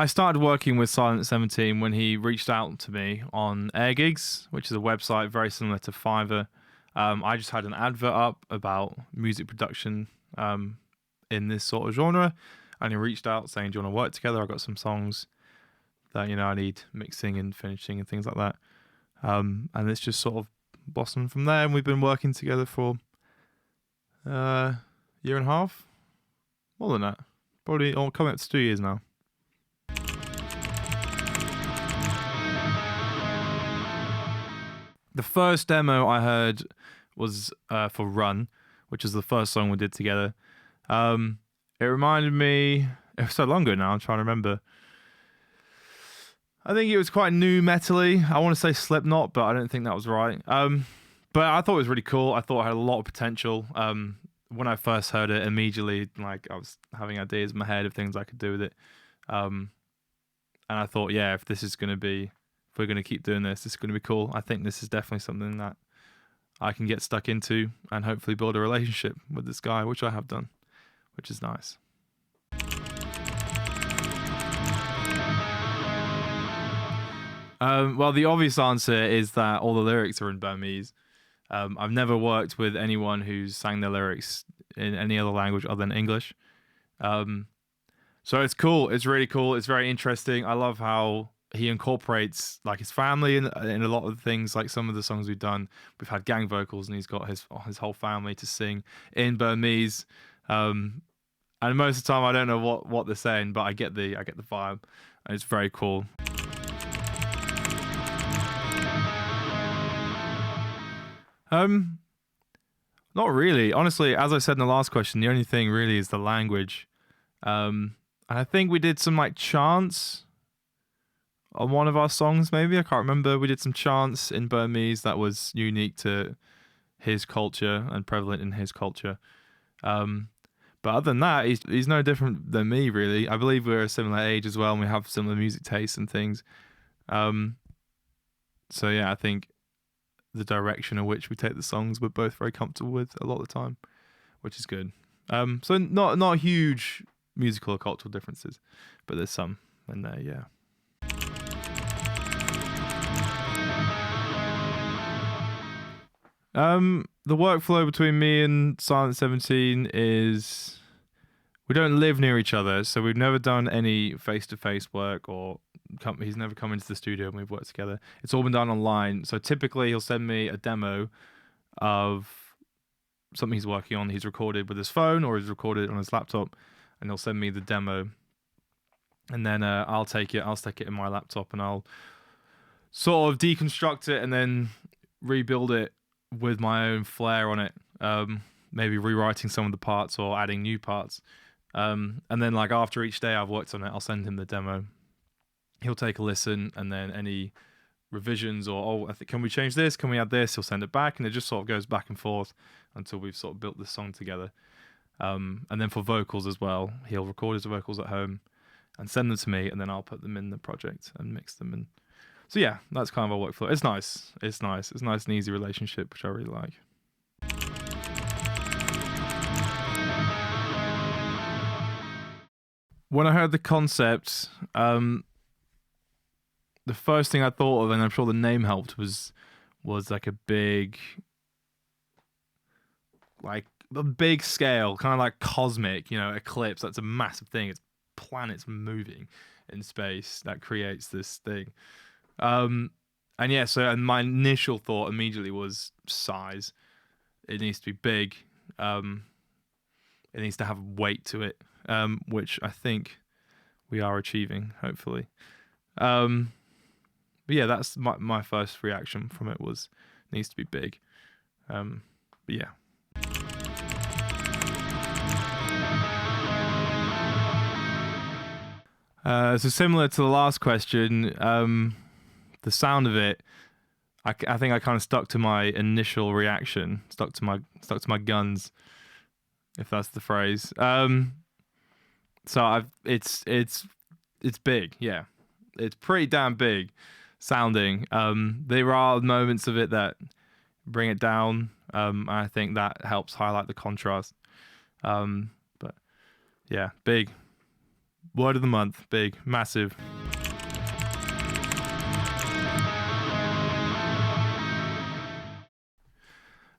I started working with Silent 17 when he reached out to me on Air Gigs, which is a website very similar to Fiverr. I just had an advert up about music production in this sort of genre, and he reached out saying, "Do you want to work together? I've got some songs that I need mixing and finishing and things like that." And it's just sort of blossomed from there, and we've been working together for a year and a half, more than that, probably coming up to 2 years now. The first demo I heard was for Run, which is the first song we did together. It reminded me, it was so long ago now, I'm trying to remember. I think it was quite new metal-y. I want to say Slipknot, but I don't think that was right. But I thought it was really cool. I thought it had a lot of potential. When I first heard it, immediately, like, I was having ideas in my head of things I could do with it. And I thought, yeah, if we're going to keep doing this, it's going to be cool. I think this is definitely something that I can get stuck into and hopefully build a relationship with this guy, which I have done, which is nice. Well, the obvious answer is that all the lyrics are in Burmese. I've never worked with anyone who's sang their lyrics in any other language other than English. So it's cool. It's really cool. It's very interesting. I love how he incorporates like his family in a lot of things. Like some of the songs we've done, we've had gang vocals, and he's got his whole family to sing in Burmese. And most of the time, I don't know what they're saying, but I get the vibe, and it's very cool. Not really. Honestly, as I said in the last question, the only thing really is the language. And I think we did some like chants on one of our songs, maybe. I can't remember. We did some chants in Burmese that was unique to his culture and prevalent in his culture. But other than that, he's no different than me, really. I believe we're a similar age as well, and we have similar music tastes and things. So yeah, I think the direction in which we take the songs we're both very comfortable with a lot of the time, which is good. So not huge musical or cultural differences, but there's some in there, yeah. The workflow between me and Silent 17 is we don't live near each other, so we've never done any face-to-face work, or he's never come into the studio and we've worked together. It's all been done online. So typically he'll send me a demo of something he's working on. He's recorded with his phone or he's recorded on his laptop, and he'll send me the demo. And then I'll stick it in my laptop, and I'll sort of deconstruct it and then rebuild it with my own flair on it. Maybe rewriting some of the parts or adding new parts. And then like after each day I've worked on it, I'll send him the demo. He'll take a listen, and then any revisions or, can we change this? Can we add this? He'll send it back, and it just sort of goes back and forth until we've sort of built this song together. And then for vocals as well, he'll record his vocals at home and send them to me, and then I'll put them in the project and mix them in. So yeah, that's kind of our workflow. It's nice. It's nice. It's a nice and easy relationship, which I really like. When I heard the concept, the first thing I thought of, and I'm sure the name helped, was like a big scale, kind of like cosmic, eclipse. That's a massive thing. It's planets moving in space that creates this thing. And my initial thought immediately was size. It needs to be big. It needs to have weight to it, which I think we are achieving, hopefully. But yeah, that's my first reaction from it was it needs to be big. But yeah. So similar to the last question, the sound of it, I think I kind of stuck to my initial reaction, stuck to my guns, if that's the phrase. So it's big, yeah. It's pretty damn big sounding. There are moments of it that bring it down. I think that helps highlight the contrast. But yeah, big Word of the month, big, massive.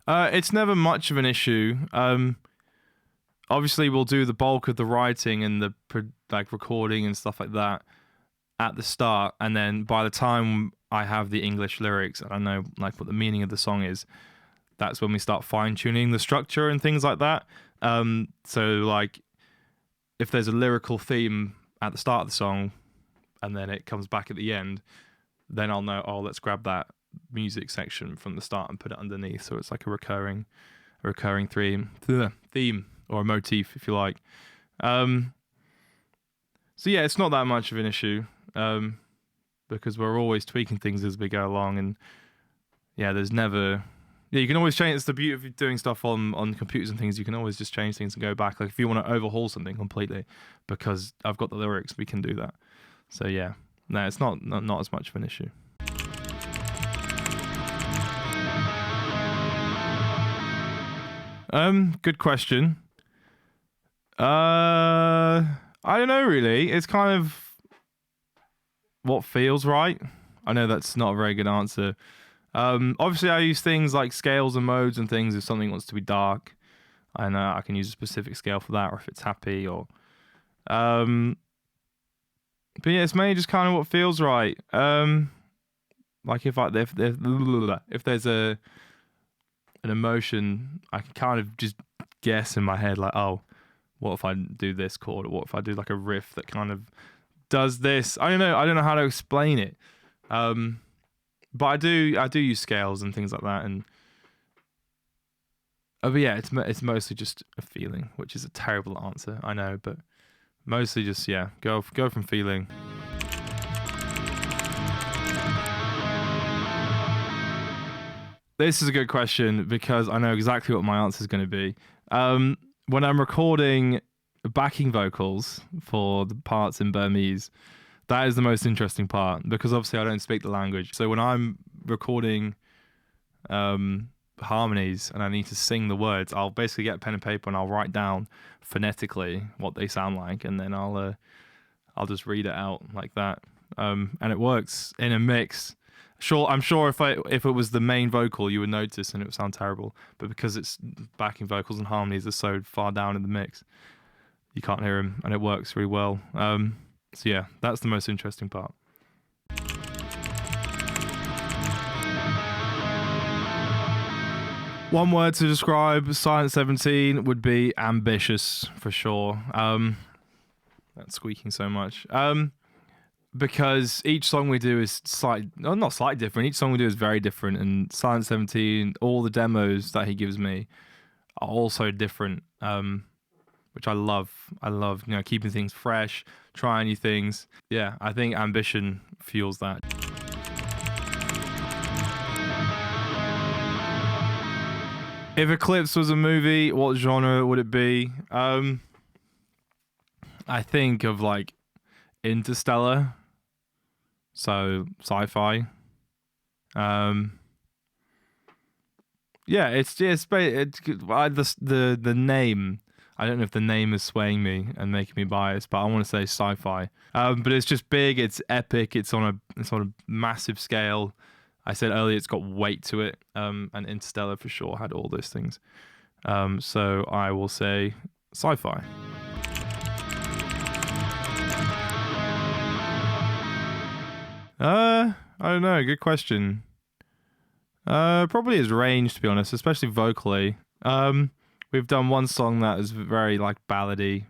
It's never much of an issue. Obviously, we'll do the bulk of the writing and the like recording and stuff like that at the start, and then by the time I have the English lyrics and I know like what the meaning of the song is, that's when we start fine tuning the structure and things like that. So like, if there's a lyrical theme at the start of the song, and then it comes back at the end, then I'll know, oh, let's grab that music section from the start and put it underneath, so it's like a recurring theme or a motif, if you like. So yeah, it's not that much of an issue, because we're always tweaking things as we go along, and yeah, there's never. Yeah, you can always change. It's the beauty of doing stuff on computers and things. You can always just change things and go back. Like if you want to overhaul something completely, because I've got the lyrics, we can do that. So yeah, no, it's not as much of an issue. Good question. I don't know really. It's kind of what feels right. I know that's not a very good answer. Obviously I use things like scales and modes and things if something wants to be dark. I know I can use a specific scale for that, or if it's happy, or but yeah, it's mainly just kind of what feels right. Like if there's an emotion, I can kind of just guess in my head, like, oh, what if I do this chord, or what if I do like a riff that kind of does this? I don't know how to explain it. But I do use scales and things like that, and but yeah, it's mostly just a feeling, which is a terrible answer, I know, but mostly just go from feeling. This is a good question because I know exactly what my answer is going to be. When I'm recording backing vocals for the parts in Burmese, that is the most interesting part, because obviously I don't speak the language. So when I'm recording harmonies and I need to sing the words, I'll basically get pen and paper and I'll write down phonetically what they sound like, and then I'll just read it out like that. And it works in a mix. Sure, I'm sure if it was the main vocal, you would notice and it would sound terrible. But because it's backing vocals and harmonies are so far down in the mix, you can't hear them, and it works really well. So yeah, that's the most interesting part. One word to describe Silent 17 would be ambitious, for sure. That's squeaking so much. Because each song we do is not slightly different. Each song we do is very different, and Silent 17, all the demos that he gives me are also different, which I love. I love, keeping things fresh, trying new things. Yeah, I think ambition fuels that. If Eclipse was a movie, what genre would it be? I think of like Interstellar. So sci-fi. Yeah, it's the name. I don't know if the name is swaying me and making me biased, but I want to say sci-fi. But it's just big. It's epic. It's on a massive scale. I said earlier it's got weight to it. And Interstellar for sure had all those things. So I will say sci-fi. I don't know. Good question. Probably his range, to be honest, especially vocally. We've done one song that is very like ballady,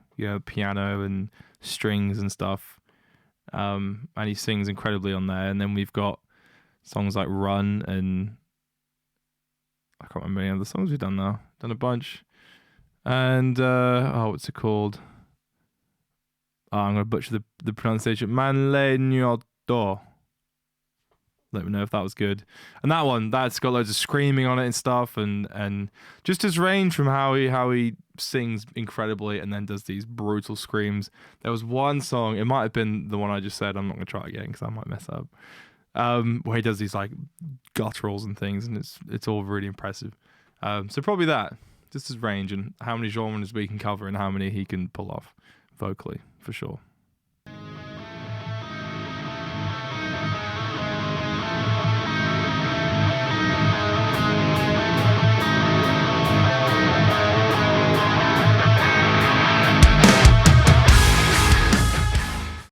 piano and strings and stuff. And he sings incredibly on there. And then we've got songs like Run, and I can't remember any other songs we've done now. Done a bunch. And what's it called? Oh, I'm gonna butcher the pronunciation. Manlenyoto. Let me know if that was good. And that's got loads of screaming on it and stuff, and just his range from how he sings incredibly and then does these brutal screams. There was one song, it might have been the one I just said, I'm not gonna try it again because I might mess up. Where he does these like gutturals and things, and it's all really impressive. So probably that, just his range and how many genres we can cover and how many he can pull off vocally, for sure.